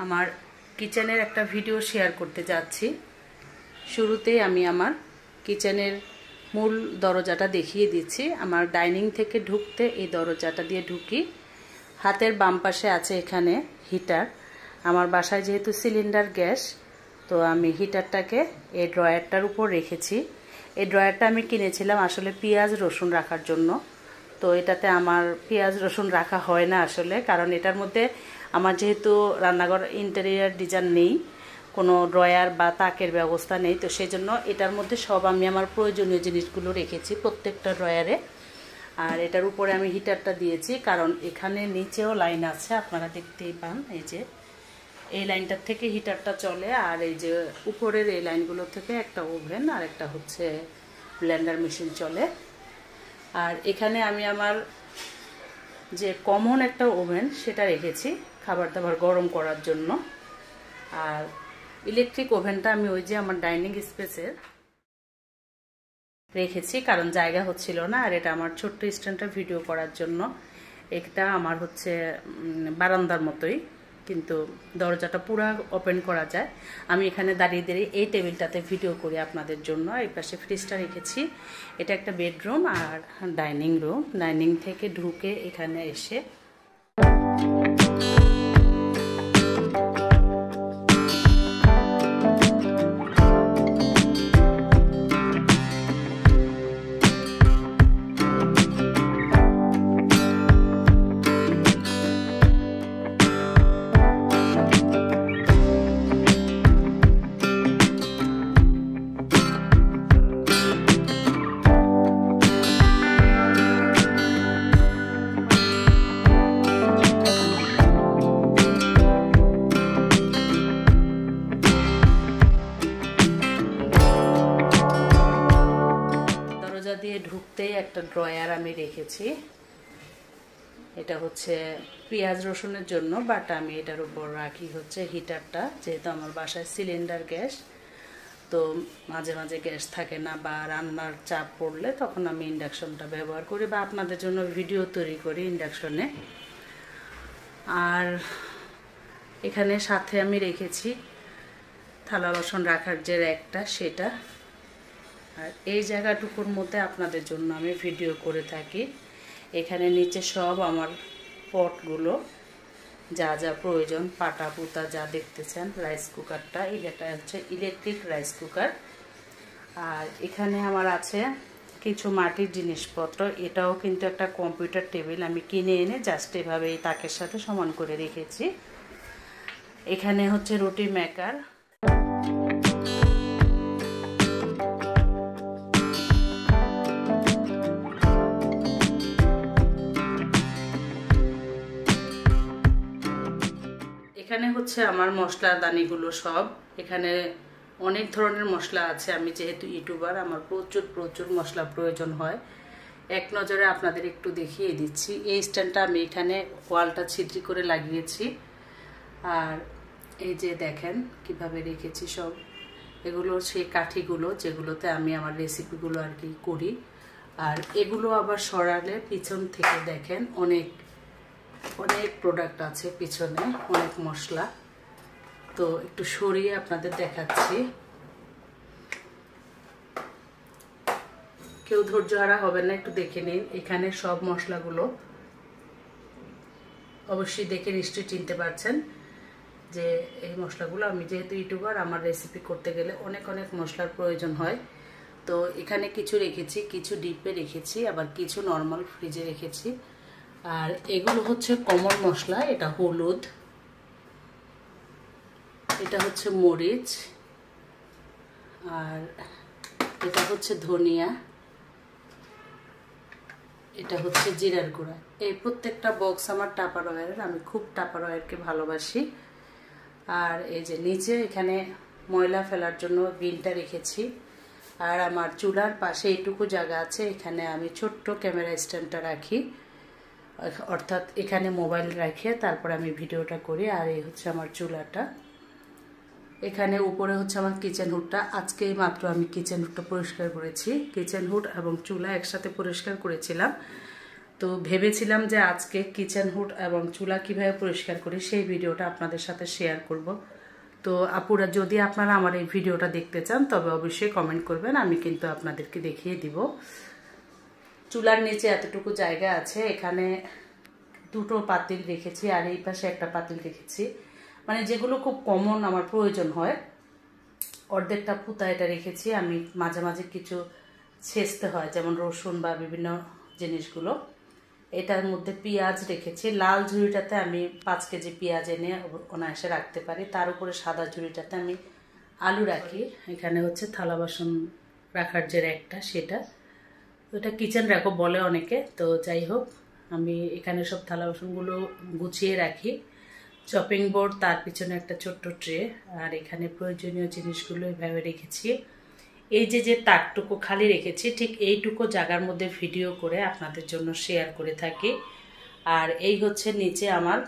আমার কিচেনের একটা ভিডিও শেয়ার করতে যাচ্ছি। শুরুতেই আমি আমার কিচেনের মূল দরজাটা দেখিয়ে দিচ্ছি। আমার ডাইনিং থেকে ঢুকতে এই দরজাটা দিয়ে ঢুকি। হাতের বাম পাশে আছে এখানে হিটার। আমার বাসায় যেহেতু সিলিন্ডার গ্যাস, তো আমি হিটারটাকে এই ড্রয়ারটার উপর রেখেছি। এই ড্রয়ারটা আমি কিনেছিলাম আসলে পেঁয়াজ রসুন রাখার জন্য। তো এটাতে আমার পেঁয়াজ রসুন রাখা হয় না আসলে, কারণ এটার মধ্যে আমার যেহেতু রান্নাঘর ইন্টেরিয়ার ডিজাইন নেই, কোনো ড্রয়ার বা তাকের ব্যবস্থা নেই, তো সেই জন্য এটার মধ্যে সব আমি আমার প্রয়োজনীয় জিনিসগুলো রেখেছি প্রত্যেকটা ড্রয়ারে। আর এটার উপরে আমি হিটারটা দিয়েছি, কারণ এখানে নিচেও লাইন আছে, আপনারা দেখতেই পান। এই যে এই লাইনটার থেকে হিটারটা চলে, আর এই যে উপরের এই লাইনগুলো থেকে একটা ওভেন আর একটা হচ্ছে ব্লেন্ডার মেশিন চলে। আর এখানে আমি আমার যে কমন একটা ওভেন সেটা রেখেছি খাবার দাবার গরম করার জন্য। আর ইলেকট্রিক ওভেনটা আমি ওই যে আমার ডাইনিং স্পেসের রেখেছি, কারণ জায়গা হচ্ছিল না। আর এটা আমার ছোট্ট স্ট্যান্ডটা ভিডিও করার জন্য। এটা আমার হচ্ছে বারান্দার মতোই, কিন্তু দরজাটা পুরো ওপেন করা যায়। আমি এখানে দাঁড়িয়ে দাঁড়িয়ে এই টেবিলটাতে ভিডিও করি আপনাদের জন্য। এই পাশে ফ্রিজটা রেখেছি। এটা একটা বেডরুম আর ডাইনিং রুম। ডাইনিং থেকে ঢুকে এখানে এসে দিয়ে ঢুকতেই একটা ড্রয়ার আমি রেখেছি। এটা হচ্ছে পেঁয়াজ রসুনের জন্য, বাট আমি এটার উপর রাখি হচ্ছে হিটারটা। যেহেতু আমার বাসায় সিলিন্ডার গ্যাস, তো মাঝে মাঝে গ্যাস থাকে না বা রান্নার চাপ পড়লে তখন আমি ইন্ডাকশনটা ব্যবহার করি বা আপনাদের জন্য ভিডিও তৈরি করি ইন্ডাকশনে। আর এখানে সাথে আমি রেখেছি থালা বাসন রাখার যে র্যাকটা, সেটা। আর এই জায়গাটুকুর মধ্যে আপনাদের জন্য আমি ভিডিও করে থাকি। এখানে নিচে সব আমার পটগুলো, যা যা প্রয়োজন, পাটা পুতা যা দেখতেছেন। রাইস কুকারটা, এটা হচ্ছে ইলেকট্রিক রাইস কুকার। আর এখানে আমার আছে কিছু মাটির জিনিসপত্র। এটাও কিন্তু একটা কম্পিউটার টেবিল আমি কিনে এনে জাস্ট এভাবে এই তাকের সাথে সমান করে রেখেছি। এখানে হচ্ছে রুটি মেকার। এখানে হচ্ছে আমার মশলাদানিগুলো সব। এখানে অনেক ধরনের মশলা আছে। আমি যেহেতু ইউটিউবার, আমার প্রচুর মশলা প্রয়োজন হয়। এক নজরে আপনাদের একটু দেখিয়ে দিচ্ছি। এই স্ট্যান্ডটা আমি এখানে ওয়ালটা ছিদ্রি করে লাগিয়েছি। আর এই যে দেখেন কিভাবে রেখেছি সব। এগুলো সেই কাঠিগুলো যেগুলোতে আমি আমার রেসিপিগুলো আর কি করি। আর এগুলো আবার সরালে পিছন থেকে দেখেন অনেক প্রোডাক্ট আছে পিছনে, অনেক মশলা। তো একটু সরিয়ে আপনাদের দেখাচ্ছি। কেউ ধৈর্য হারা হবে না, একটু দেখে নিন। এখানে সব মশলাগুলো অবশ্যই দেখে নিশ্চয়ই চিনতে পারছেন যে এই মশলাগুলো। আমি যেহেতু ইউটিউবার, আমার রেসিপি করতে গেলে অনেক মশলার প্রয়োজন হয়। তো এখানে কিছু রেখেছি, কিছু ডিপে রেখেছি, আবার কিছু নর্মাল ফ্রিজে রেখেছি। আর এগুলো হচ্ছে কমন মশলা। এটা হলুদ, এটা হচ্ছে মরিচ, আর এটা হচ্ছে ধনিয়া, এটা হচ্ছে জিরার গুঁড়া। এই প্রত্যেকটা বক্স আমার টাপারওয়্যারের। আমি খুব টাপারওয়্যারকে ভালোবাসি। আর এই যে নিচে এখানে ময়লা ফেলার জন্য বিনটা রেখেছি। আর আমার চুলার পাশে এইটুকু জায়গা আছে, এখানে আমি ছোট্ট ক্যামেরা স্ট্যান্ডটা রাখি। অর্থাৎ এখানে মোবাইল রেখে তারপর আমি ভিডিওটা করি। আর এই হচ্ছে আমার চুলাটা। এখানে উপরে হচ্ছে আমার কিচেন হুডটা। আজকেই মাত্র আমি কিচেন হুডটা পরিষ্কার করেছি। কিচেন হুড এবং চুলা একসাথে পরিষ্কার করেছিলাম। তো ভেবেছিলাম যে আজকে কিচেন হুড এবং চুলা কিভাবে পরিষ্কার করি সেই ভিডিওটা আপনাদের সাথে শেয়ার করব। তো আপুরা যদি আপনারা আমার এই ভিডিওটা দেখতে চান তবে অবশ্যই কমেন্ট করবেন, আমি কিন্তু আপনাদেরকে দেখিয়ে দিব। চুলার নিচে এতটুকু জায়গা আছে, এখানে দুটো পাতিল রেখেছি আর এই পাশে একটা পাতিল রেখেছি, মানে যেগুলো খুব কমন আমার প্রয়োজন হয়। অর্ধেকটা পুতা এটা রেখেছি, আমি মাঝে মাঝে কিছু ছেঁচতে হয় যেমন রসুন বা বিভিন্ন জিনিসগুলো। এটার মধ্যে পেঁয়াজ রেখেছি, লাল ঝুড়িটাতে আমি 5 কেজি পেঁয়াজ এনে অনায়াসে রাখতে পারি। তার উপরে সাদা ঝুড়িটাতে আমি আলু রাখি। এখানে হচ্ছে থালা বাসন রাখার যে র্যাকটা সেটা, ওটা কিচেন র্যাকও বলে অনেকে। তো যাই হোক, আমি এখানে সব থালা বাসনগুলো গুছিয়ে রাখি। চপিং বোর্ড, তার পিছনে একটা ছোট্ট ট্রে, আর এখানে প্রয়োজনীয় জিনিসগুলো এভাবে রেখেছি। এই যে তাকটুকু খালি রেখেছি, ঠিক এইটুকু জায়গার মধ্যে ভিডিও করে আপনাদের জন্য শেয়ার করে থাকি। আর এই হচ্ছে নিচে আমার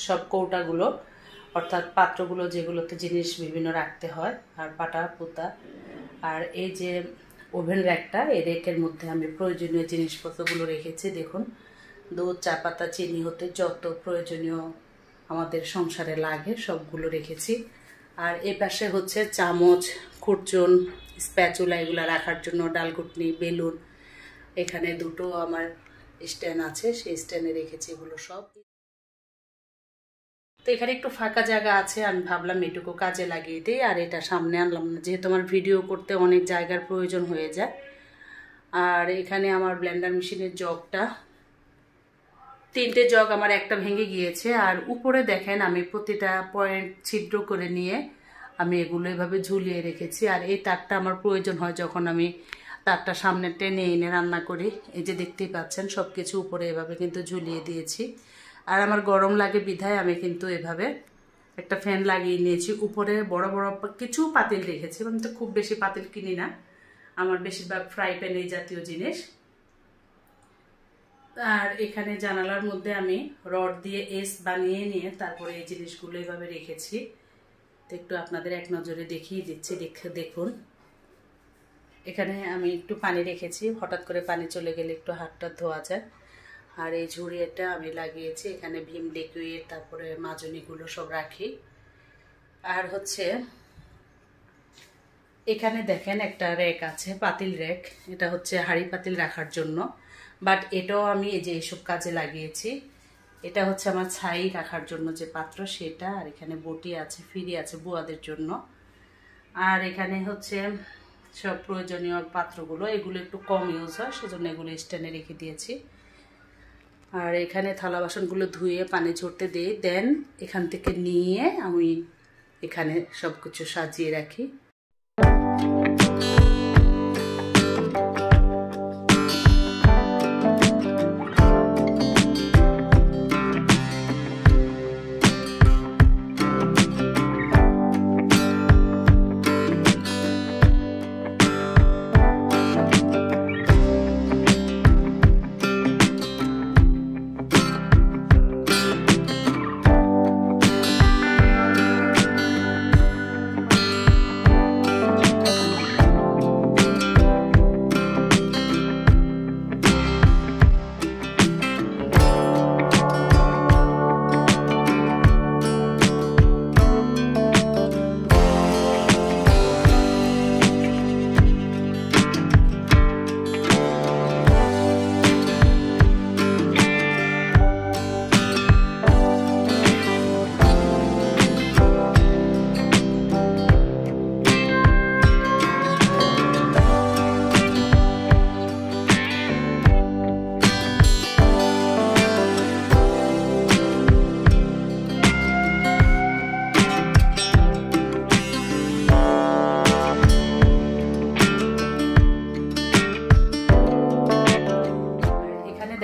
সব কৌটাগুলো, অর্থাৎ পাত্রগুলো যেগুলোতে জিনিস বিভিন্ন রাখতে হয়, আর পাটা পুতা। আর এই যে ওভেন র্যাকটা, এই র্যাকের মধ্যে আমি প্রয়োজনীয় জিনিসপত্রগুলো রেখেছি। দেখুন, দুধ, চা পাতা, চিনি হতে যত প্রয়োজনীয় আমাদের সংসারে লাগে সবগুলো রেখেছি। আর এ পাশে হচ্ছে চামচ, খুরচুন, স্প্যাচুলা এগুলো রাখার জন্য, ডালঘুটনি, বেলুন। এখানে দুটো আমার স্ট্যান্ড আছে, সেই স্ট্যান্ডে রেখেছি এগুলো সব। তো এখানে একটু ফাঁকা জায়গা আছে, আমি ভাবলাম এটুকু কাজে লাগিয়ে দিই। আর এটা সামনে আনলাম না, যেহেতু আমার ভিডিও করতে অনেক জায়গার প্রয়োজন হয়ে যায়। আর এখানে আমার ব্লেন্ডার মেশিনের জগটা, 3টে জগ আমার একটা ভেঙে গিয়েছে। আর উপরে দেখেন আমি প্রতিটা পয়েন্ট ছিদ্র করে নিয়ে আমি এগুলো এভাবে ঝুলিয়ে রেখেছি। আর এই তারটা আমার প্রয়োজন হয় যখন আমি তারটা সামনে টেনে এনে রান্না করি। এই যে দেখতেই পাচ্ছেন সব কিছু উপরে এভাবে কিন্তু ঝুলিয়ে দিয়েছি। আর আমার গরম লাগে বিধায় আমি কিন্তু এভাবে একটা ফ্যান লাগিয়ে নিয়েছি। উপরে বড় বড় কিছু পাতিল রেখেছি, আমি তো খুব বেশি পাতিল কিনি না, আমার বেশিরভাগ ফ্রাই প্যান এই জাতীয় জিনিস। আর এখানে জানালার মধ্যে আমি রড দিয়ে এস বানিয়ে নিয়ে তারপরে এই জিনিসগুলো এভাবে রেখেছি। তো একটু আপনাদের এক নজরে দেখিয়ে দিচ্ছি, দেখুন। এখানে আমি একটু পানি রেখেছি, হঠাৎ করে পানি চলে গেলে একটু হাতটা ধোয়া যায়। আর এই ঝুড়িটা আমি লাগিয়েছি, এখানে ভীম লিকুইড, তারপরে মাজনিগুলো সব রাখি। আর হচ্ছে এখানে দেখেন একটা র্যাক আছে, পাতিল র্যাক। এটা হচ্ছে হাঁড়ি পাতিল রাখার জন্য, বাট এটাও আমি এই যে এইসব কাজে লাগিয়েছি। এটা হচ্ছে আমার ছাই রাখার জন্য যে পাত্র সেটা। আর এখানে বটি আছে, ফিরি আছে বুয়াদের জন্য। আর এখানে হচ্ছে সব প্রয়োজনীয় পাত্রগুলো, এগুলো একটু কম ইউজ হয় সেজন্য এগুলো স্ট্যান্ডে রেখে দিয়েছি। আর এখানে থালা বাসনগুলো ধুয়ে পানি ঝরতে দিই, দেন এখান থেকে নিয়ে আমি এখানে সব কিছু সাজিয়ে রাখি।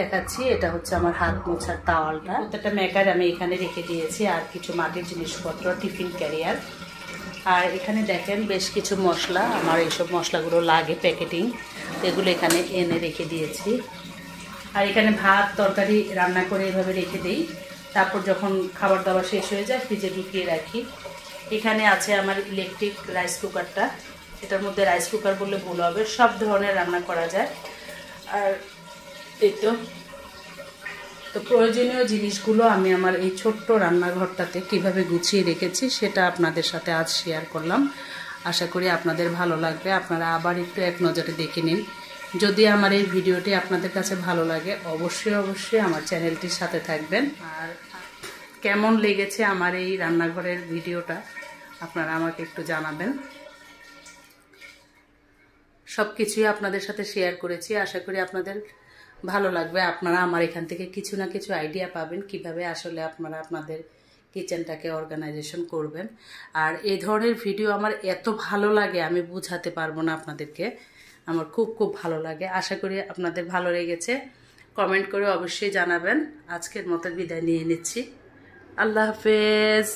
দেখাচ্ছি, এটা হচ্ছে আমার হাত মোছার তাওয়ালটা। প্রত্যেকটা মেকার আমি এখানে রেখে দিয়েছি, আর কিছু মাটির জিনিসপত্র, টিফিন ক্যারিয়ার। আর এখানে দেখেন বেশ কিছু মশলা, আমার এইসব মশলাগুলো লাগে প্যাকেটিং, এগুলো এখানে এনে রেখে দিয়েছি। আর এখানে ভাত তরকারি রান্না করে এভাবে রেখে দিই, তারপর যখন খাবার দাবার শেষ হয়ে যায় ফ্রিজে ঢুকিয়ে রাখি। এখানে আছে আমার ইলেকট্রিক রাইস কুকারটা, এটার মধ্যে রাইস কুকার বললে ভুল হবে, সব ধরনের রান্না করা যায়। আর এই তো তো প্রয়োজনীয় জিনিসগুলো আমি আমার এই ছোট্ট রান্নাঘরটাতে কিভাবে গুছিয়ে রেখেছি সেটা আপনাদের সাথে আজ শেয়ার করলাম। আশা করি আপনাদের ভালো লাগবে। আপনারা আবার একটু এক নজরে দেখে নিন। যদি আমার এই ভিডিওটি আপনাদের কাছে ভালো লাগে অবশ্যই আমার চ্যানেলটির সাথে থাকবেন। আর কেমন লেগেছে আমার এই রান্নাঘরের ভিডিওটা আপনারা আমাকে একটু জানাবেন। সব কিছুই আপনাদের সাথে শেয়ার করেছি, আশা করি আপনাদের ভালো লাগবে। আপনারা আমার এখান থেকে কিছু না কিছু আইডিয়া পাবেন কিভাবে আসলে আপনারা আপনাদের কিচেনটাকে অর্গানাইজেশন করবেন। আর এই ধরনের ভিডিও আমার এত ভালো লাগে আমি বুঝাতে পারবো না আপনাদেরকে, আমার খুব ভালো লাগে। আশা করি আপনাদের ভালো লেগেছে। কমেন্ট করে অবশ্যই জানাবেন। আজকের মতো বিদায় নিয়ে নিচ্ছি। আল্লাহ হাফেজ।